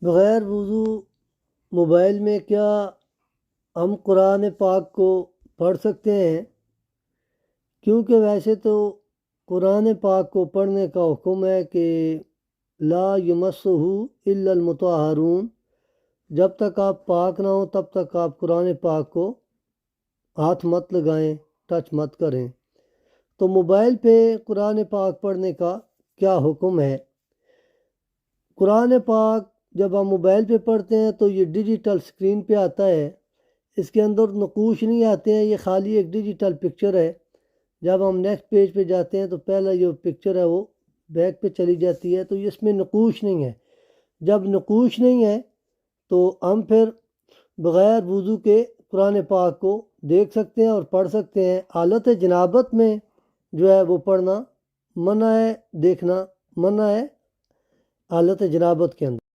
بغیر وضو موبائل میں کیا ہم قرآن پاک کو پڑھ سکتے ہیں؟ کیونکہ ویسے تو قرآن پاک کو پڑھنے کا حکم ہے کہ لا یمسہ الا المطہرون، جب تک آپ پاک نہ ہوں تب تک آپ قرآن پاک کو ہاتھ مت لگائیں، ٹچ مت کریں۔ تو موبائل پہ قرآن پاک پڑھنے کا کیا حکم ہے؟ قرآن پاک جب ہم موبائل پہ پڑھتے ہیں تو یہ ڈیجیٹل سکرین پہ آتا ہے، اس کے اندر نقوش نہیں آتے ہیں، یہ خالی ایک ڈیجیٹل پکچر ہے۔ جب ہم نیکسٹ پیج پہ جاتے ہیں تو پہلا جو پکچر ہے وہ بیک پہ چلی جاتی ہے، تو اس میں نقوش نہیں ہے۔ جب نقوش نہیں ہے تو ہم پھر بغیر وضو کے قرآن پاک کو دیکھ سکتے ہیں اور پڑھ سکتے ہیں۔ حالت جنابت میں جو ہے وہ پڑھنا منع ہے، دیکھنا منع ہے حالت جنابت کے اندر۔